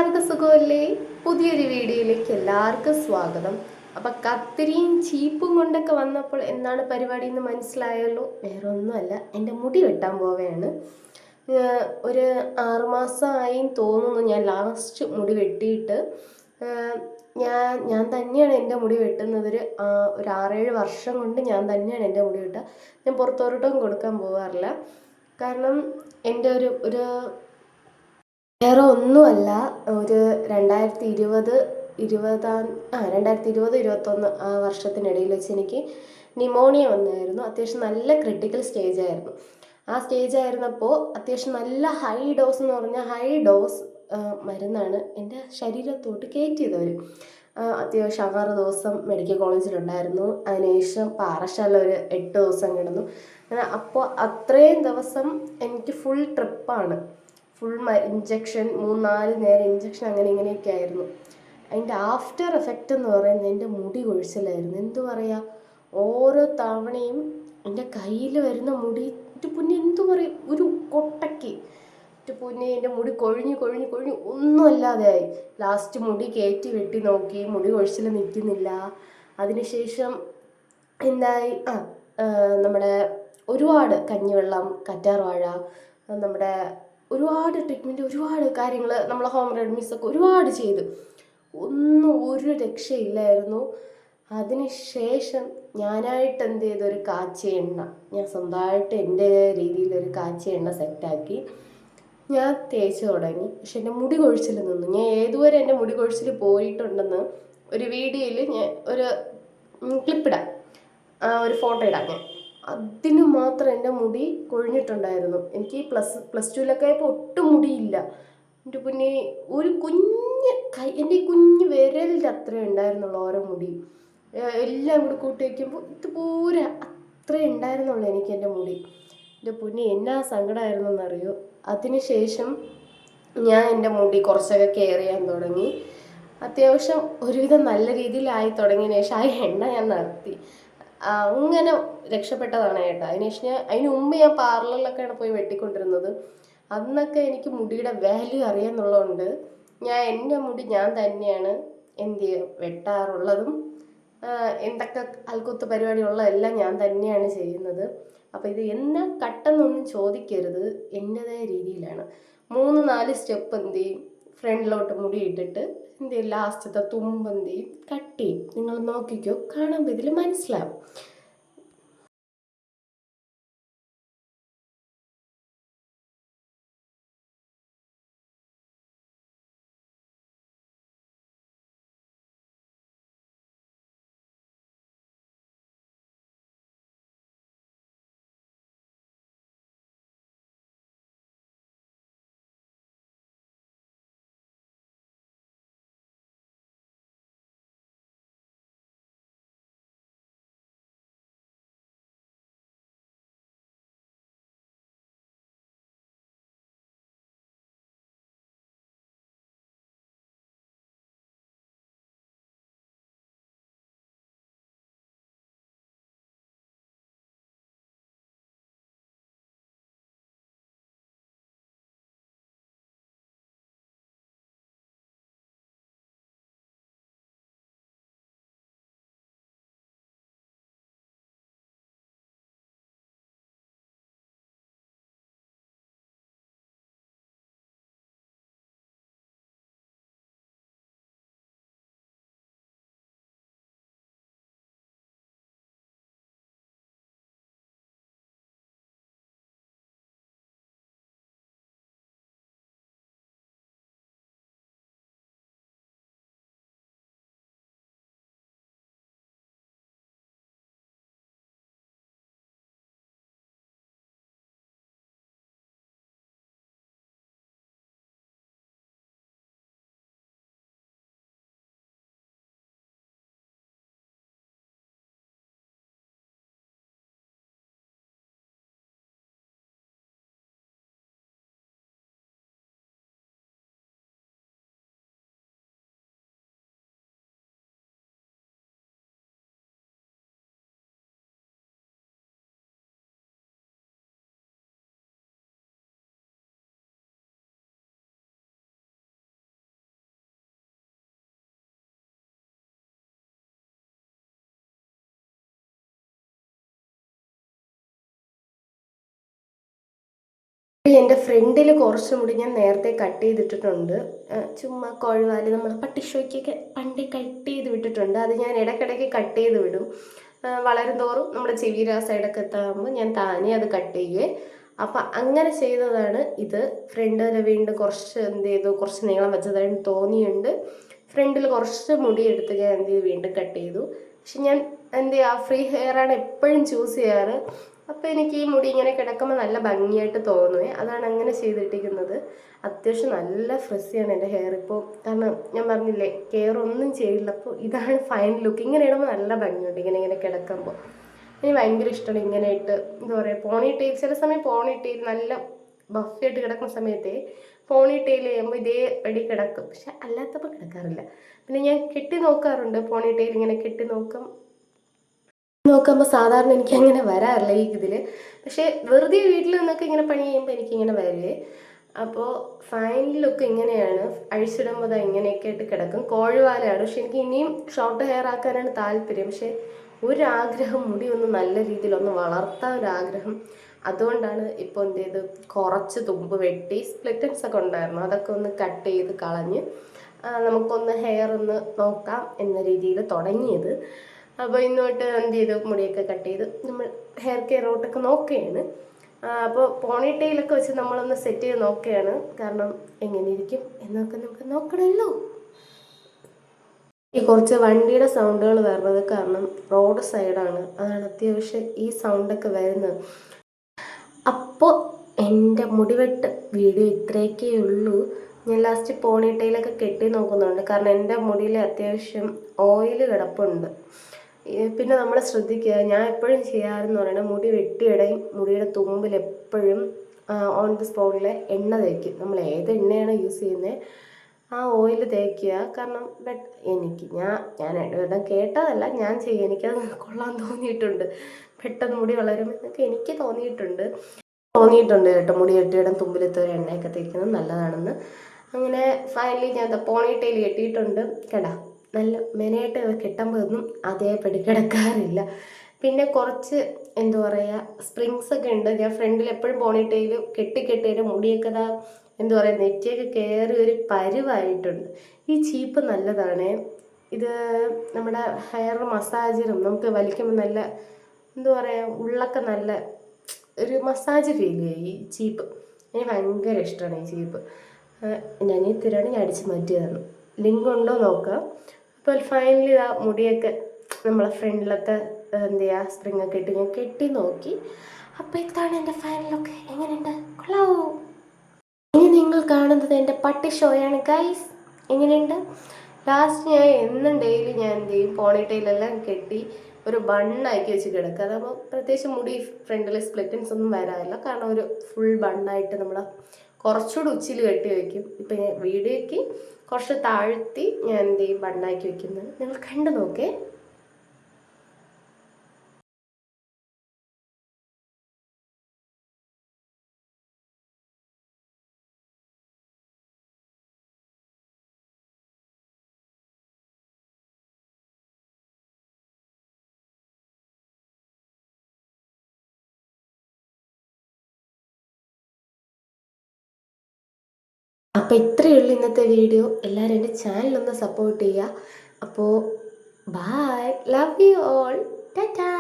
എല്ലാവർക്കും സുഖമല്ലേ? പുതിയൊരു വീഡിയോയിലേക്ക് എല്ലാവർക്കും സ്വാഗതം. അപ്പം കത്തിരിയും ചീപ്പും കൊണ്ടൊക്കെ വന്നപ്പോൾ എന്താണ് പരിപാടി എന്ന് മനസ്സിലായല്ലോ. വേറെ ഒന്നുമല്ല, എൻ്റെ മുടി വെട്ടാൻ പോവുകയാണ്. ഒരു 6 മാസമായി തോന്നുന്നു ഞാൻ ലാസ്റ്റ് മുടി വെട്ടിയിട്ട്. ഞാൻ തന്നെയാണ് എൻ്റെ മുടി വെട്ടുന്നത്. ഒരു 6-7 വർഷം കൊണ്ട് ഞാൻ തന്നെയാണ് എൻ്റെ മുടി വെട്ടുക. ഞാൻ പുറത്തോട്ടും കൊടുക്കാൻ പോകാറില്ല. കാരണം എൻ്റെ ഒരു വേറെ ഒന്നുമല്ല, ഒരു 2020-21 ആ വർഷത്തിനിടയിൽ വെച്ച് എനിക്ക് ന്യൂമോണിയ വന്നായിരുന്നു. അത്യാവശ്യം നല്ല ക്രിട്ടിക്കൽ സ്റ്റേജ് ആയിരുന്നു. ആ സ്റ്റേജ് ആയിരുന്നപ്പോൾ അത്യാവശ്യം നല്ല ഹൈ ഡോസ് എന്ന് പറഞ്ഞാൽ ഹൈ ഡോസ് മരുന്നാണ് എൻ്റെ ശരീരത്തോട്ട് കയറ്റിയത് അവർ. അത്യാവശ്യം 6 ദിവസം മെഡിക്കൽ കോളേജിലുണ്ടായിരുന്നു. അതിനുശേഷം പാറശാല ഒരു 8 ദിവസം കിടന്നു. അപ്പോൾ അത്രയും ദിവസം എനിക്ക് ഫുൾ ട്രിപ്പാണ്. ഫുൾ ഇഞ്ചക്ഷൻ, 3-4 നേരം ഇഞ്ചക്ഷൻ, അങ്ങനെ ഇങ്ങനെയൊക്കെ ആയിരുന്നു. അതിൻ്റെ ആഫ്റ്റർ എഫക്റ്റ് എന്ന് പറയുന്നത് എൻ്റെ മുടി കൊഴിച്ചിലായിരുന്നു. എന്തു പറയുക, ഓരോ തവണയും എൻ്റെ കയ്യിൽ വരുന്ന മുടി പുന്നെ എന്തു പറയും, ഒരു കൊട്ടയ്ക്ക് പുന്നെ എൻ്റെ മുടി കൊഴിഞ്ഞ് കൊഴിഞ്ഞ് കൊഴിഞ്ഞ് ഒന്നും അല്ലാതെയായി. ലാസ്റ്റ് മുടി കയറ്റി വെട്ടി നോക്കി, മുടി കൊഴിച്ചിൽ നിൽക്കുന്നില്ല. അതിനുശേഷം എന്തായി, നമ്മുടെ ഒരുപാട് കഞ്ഞിവെള്ളം, കറ്റാർവാഴ, നമ്മുടെ ഒരുപാട് ട്രീറ്റ്മെൻറ്റ്, ഒരുപാട് കാര്യങ്ങൾ, നമ്മൾ ഹോം റെമഡീസൊക്കെ ഒരുപാട് ചെയ്തു. ഒരു രക്ഷയില്ലായിരുന്നു. അതിനുശേഷം ഞാനായിട്ട് എന്ത് ചെയ്തു, ഒരു കാച്ചിയ എണ്ണ, ഞാൻ സ്വന്തമായിട്ട് എൻ്റെ രീതിയിലൊരു കാച്ചിയ എണ്ണ സെറ്റാക്കി ഞാൻ തേച്ച് തുടങ്ങി. പക്ഷെ എൻ്റെ മുടി കൊഴിച്ചിൽ നിന്നു. ഞാൻ ഏതുവരെ എൻ്റെ മുടി കൊഴിച്ചിൽ പോയിട്ടുണ്ടെന്ന് ഒരു വീഡിയോയിൽ ഞാൻ ഒരു ക്ലിപ്പിടാം, ഒരു ഫോട്ടോ ഇടാം. ഞാൻ അതിന് മാത്രം എൻ്റെ മുടി കൊഴിഞ്ഞിട്ടുണ്ടായിരുന്നു. എനിക്ക് പ്ലസ് ടുവിലൊക്കെ ആയപ്പോൾ ഒട്ടും മുടിയില്ല. എൻ്റെ പിന്നെ ഒരു എൻ്റെ ഈ കുഞ്ഞ് വിരലിൻ്റെ അത്രേ ഉണ്ടായിരുന്നുള്ളൂ ഓരോ മുടി. എല്ലാം കൂടി കൂട്ടി വയ്ക്കുമ്പോൾ ഇതുപോലെ അത്രേ ഉണ്ടായിരുന്നുള്ളൂ എനിക്ക് എൻ്റെ മുടി. എൻ്റെ പൊന്നെ എന്നാ സങ്കടമായിരുന്നു എന്നറിയോ. അതിനുശേഷം ഞാൻ എൻ്റെ മുടി കുറച്ചൊക്കെ കെയർ ചെയ്യാൻ തുടങ്ങി. അത്യാവശ്യം ഒരുവിധം നല്ല രീതിയിലായി തുടങ്ങിയതിന് ശേഷം ആ എണ്ണ ഞാൻ നിർത്തി. അങ്ങനെ രക്ഷപ്പെട്ടതാണ് കേട്ടോ. അതിന് മുമ്പ് ഞാൻ പാർലറിലൊക്കെയാണ് പോയി വെട്ടിക്കൊണ്ടിരുന്നത്. അന്നൊക്കെ എനിക്ക് മുടിയുടെ വാല്യൂ അറിയാമെന്നുള്ളതുകൊണ്ട് എൻ്റെ മുടി ഞാൻ തന്നെയാണ് എന്ത് വെട്ടാറുള്ളതും എന്തൊക്കെ അൽക്കുത്ത് പരിപാടിയുള്ളതെല്ലാം ഞാൻ തന്നെയാണ് ചെയ്യുന്നത്. അപ്പോൾ ഇത് എന്നാ കട്ടെന്നൊന്നും ചോദിക്കരുത്, എൻ്റെതായ രീതിയിലാണ്. 3-4 സ്റ്റെപ്പ് എന്ത് ചെയ്യും, ഫ്രണ്ടിലോട്ട് മുടി ഇട്ടിട്ട് എന്ത് ചെയ്യും, ലാസ്റ്റത്തെ തുമ്പ് എന്ത് ചെയ്യും, കട്ട് ചെയ്യും. നിങ്ങൾ നോക്കിക്കോ, കാണുമ്പോൾ ഇതിൽ മനസ്സിലാവും. എൻ്റെ ഫ്രണ്ടിൽ കുറച്ച് മുടി ഞാൻ നേരത്തെ കട്ട് ചെയ്തിട്ടിട്ടുണ്ട്. ചുമ്മാ കൊഴുവാല് നമ്മൾ പട്ടിഷോയ്ക്കൊക്കെ പണ്ടേ കട്ട് ചെയ്ത് വിട്ടിട്ടുണ്ട്. അത് ഞാൻ ഇടയ്ക്കിടയ്ക്ക് കട്ട് ചെയ്ത് വിടും. വളരും തോറും നമ്മുടെ ചെവിയിൽ ആ സൈഡൊക്കെ എത്താകുമ്പോൾ ഞാൻ താനേ അത് കട്ട് ചെയ്യുവേ. അപ്പം അങ്ങനെ ചെയ്തതാണ് ഇത്. ഫ്രണ്ടിൽ വീണ്ടും കുറച്ച് എന്ത് ചെയ്തു, കുറച്ച് നീളം വെച്ചതായിട്ട് തോന്നിയുണ്ട്. ഫ്രണ്ടിൽ കുറച്ച് മുടി എടുത്ത് ഞാൻ എന്ത് ചെയ്തു, വീണ്ടും കട്ട് ചെയ്തു. പക്ഷെ ഞാൻ എന്ത് ചെയ്യുക, ഫ്രീ ഹെയറാണ് എപ്പോഴും ചൂസ് ചെയ്യാറ്. അപ്പോൾ എനിക്ക് ഈ മുടി ഇങ്ങനെ കിടക്കുമ്പോൾ നല്ല ഭംഗിയായിട്ട് തോന്നുവേ. അതാണ് അങ്ങനെ ചെയ്തിട്ടിരിക്കുന്നത്. അത്യാവശ്യം നല്ല ഫ്രിസിയാണ് എൻ്റെ ഹെയർ ഇപ്പോൾ. കാരണം ഞാൻ പറഞ്ഞില്ലേ, കെയർ ഒന്നും ചെയ്യില്ല. അപ്പോൾ ഇതാണ് ഫൈനൽ ലുക്ക്. ഇങ്ങനെ ഇടുമ്പോൾ നല്ല ഭംഗിയുണ്ട് ഇങ്ങനെ ഇങ്ങനെ കിടക്കുമ്പോൾ. എനിക്ക് ഭയങ്കര ഇഷ്ടമാണ് ഇങ്ങനെ ഇട്ട്. എന്താ പറയുക, പോണി ടെയിൽ ചില സമയം പോണി ടെയിൽ നല്ല ബഫായിട്ട് കിടക്കുന്ന സമയത്തെ പോണി ടെയിൽ ചെയ്യുമ്പോൾ ഇതേ പടി കിടക്കും. പക്ഷെ അല്ലാത്തപ്പോൾ കിടക്കാറില്ല. പിന്നെ ഞാൻ കെട്ടി നോക്കാറുണ്ട്. പോണി ടെയിൽ ഇങ്ങനെ കെട്ടി നോക്കുമ്പോൾ സാധാരണ എനിക്ക് അങ്ങനെ വരാറില്ല ഈ ഇതിൽ. പക്ഷേ വെറുതെ വീട്ടിൽ നിന്നൊക്കെ ഇങ്ങനെ പണി ചെയ്യുമ്പോൾ എനിക്കിങ്ങനെ വരുവേ. അപ്പോൾ ഫൈനൽ ലുക്ക് ഇങ്ങനെയാണ്. അഴിച്ചിടുമ്പോൾ അത് ഇങ്ങനെയൊക്കെ ആയിട്ട് കിടക്കും. കോഴിവാലാണ്. പക്ഷെ എനിക്ക് ഇനിയും ഷോർട്ട് ഹെയർ ആക്കാനാണ് താല്പര്യം. പക്ഷേ ഒരാഗ്രഹം, മുടി ഒന്ന് നല്ല രീതിയിലൊന്ന് വളർത്താൻ ഒരാഗ്രഹം. അതുകൊണ്ടാണ് ഇപ്പോൾ എന്ത് ചെയ്ത്, കുറച്ച് തുമ്പ് വെട്ടി സ്പ്ലിറ്റൻസ് ഒക്കെ ഉണ്ടായിരുന്നു, അതൊക്കെ ഒന്ന് കട്ട് ചെയ്ത് കളഞ്ഞ് നമുക്കൊന്ന് ഹെയർ ഒന്ന് നോക്കാം എന്ന രീതിയിൽ തുടങ്ങിയത്. അപ്പോൾ ഇന്നോട്ട് എന്ത് ചെയ്തു, മുടിയൊക്കെ കട്ട് ചെയ്ത് നമ്മൾ ഹെയർ കെയറോട്ടൊക്കെ നോക്കുകയാണ്. അപ്പോൾ പോണി ടെയിലൊക്കെ വെച്ച് നമ്മളൊന്ന് സെറ്റ് ചെയ്ത് നോക്കുകയാണ്. കാരണം എങ്ങനെ ഇരിക്കും എന്നൊക്കെ നമുക്ക് നോക്കണമല്ലോ. ഈ കുറച്ച് വണ്ടിയുടെ സൗണ്ടുകൾ വരുന്നത് കാരണം റോഡ് സൈഡാണ്, അതാണ് അത്യാവശ്യം ഈ സൗണ്ടൊക്കെ വരുന്നത്. അപ്പോൾ എൻ്റെ മുടിവെട്ട് വീഡിയോ ഇത്രയൊക്കെ ഉള്ളൂ. ഞാൻ ലാസ്റ്റ് പോണി ടെയിലൊക്കെ കെട്ടി നോക്കുന്നുണ്ട്. കാരണം എൻ്റെ മുടിയിൽ അത്യാവശ്യം ഓയിൽ കിടപ്പുണ്ട്. പിന്നെ നമ്മൾ ശ്രദ്ധിക്കുക, ഞാൻ എപ്പോഴും ചെയ്യാറെന്ന് പറയുന്നത്, മുടി വെട്ടിയിടയും മുടിയുടെ തുമ്പിൽ എപ്പോഴും ഓൺ ദി സ്പോട്ടിൽ എണ്ണ തേക്കും. നമ്മൾ ഏത് എണ്ണയാണ് യൂസ് ചെയ്യുന്നത് ആ ഓയിൽ തേക്കുക. കാരണം ഞാൻ ഇടം കേട്ടതല്ല, ഞാൻ ചെയ്യും. എനിക്കത് കൊള്ളാൻ തോന്നിയിട്ടുണ്ട്. പെട്ടെന്ന് മുടി വളരും എന്നൊക്കെ എനിക്ക് തോന്നിയിട്ടുണ്ട് കേട്ടോ. മുടി വെട്ടിയിടം തുമ്പിലെത്ത ഒരു എണ്ണയൊക്കെ തേക്കുന്നത് നല്ലതാണെന്ന്. അങ്ങനെ ഫൈനലി ഞാൻ പോണി ടെയിൽ കെട്ടിയിട്ടുണ്ട്. കേട്ടാ, നല്ല മെനയായിട്ട് കെട്ടുമ്പോൾ ഒന്നും അതേപടി കിടക്കാറില്ല. പിന്നെ കുറച്ച് എന്താ പറയുക, സ്പ്രിങ്സ് ഒക്കെ ഉണ്ട്. ഞാൻ ഫ്രണ്ടിൽ എപ്പോഴും പോണി ടെയിൽ കെട്ടിയിട്ട് മുടിയൊക്കെ എന്താ പറയുക, നെറ്റിയൊക്കെ കയറി ഒരു പരുവായിട്ടുണ്ട്. ഈ ചീപ്പ് നല്ലതാണ്. ഇത് നമ്മുടെ ഹെയർ മസാജിനും നമുക്ക് വലിക്കുമ്പോൾ നല്ല എന്താ പറയുക, ഉള്ളൊക്കെ നല്ല ഒരു മസാജ് ഫീൽ ചെയ്യും ഈ ചീപ്പ്. എനിക്ക് ഭയങ്കര ഇഷ്ടമാണ് ഈ ചീപ്പ്. ഞാൻ ഈ തിരാണ് ഞാൻ അടിച്ച് മാറ്റിയതാണ്. ലിങ്ക് ഉണ്ടോ നോക്കാം. അപ്പോൾ ഫൈനലി ആ മുടിയൊക്കെ നമ്മളെ ഫ്രണ്ടിലത്തെ എന്ത് ചെയ്യുക, സ്പ്രിങ്ങൊക്കെ ഇട്ട് ഞാൻ കെട്ടി നോക്കി. അപ്പോൾ ഇതാണ് എൻ്റെ ഫൈനലൊക്കെ. എങ്ങനെയുണ്ട്, കൊള്ളാവോ? ഇനി നിങ്ങൾ കാണുന്നത് എൻ്റെ പട്ടി ഷോയാണ് ഗൈസ്. എങ്ങനെയുണ്ട്? ലാസ്റ്റ് ഞാൻ എന്നും ഡെയിലി ഞാൻ എന്ത് ചെയ്യും, പോണി ടെയിലെല്ലാം കെട്ടി ഒരു ബണ്ണാക്കി വെച്ച് കിടക്കുക. അതാകുമ്പോൾ പ്രത്യേകിച്ച് മുടി ഫ്രണ്ടിൽ സ്പ്ലിറ്റൻസ് ഒന്നും വരാറില്ല. കാരണം ഒരു ഫുൾ ബണ്ണായിട്ട് നമ്മൾ കുറച്ചുകൂടി ഉച്ചിൽ കെട്ടി വയ്ക്കും. ഇപ്പം ഞാൻ വീഡിയോയ്ക്ക് കുറച്ച് താഴ്ത്തി ഞാൻ എന്ത് ചെയ്യും, ബണ്ണാക്കി വയ്ക്കുന്നത് നിങ്ങൾ കണ്ടു നോക്കേ. അപ്പോൾ ഇത്രയേ ഉള്ളൂ ഇന്നത്തെ വീഡിയോ. എല്ലാവരും എൻ്റെ ചാനലൊന്ന് സപ്പോർട്ട് ചെയ്യുക. അപ്പോൾ bye, love you all, Tata.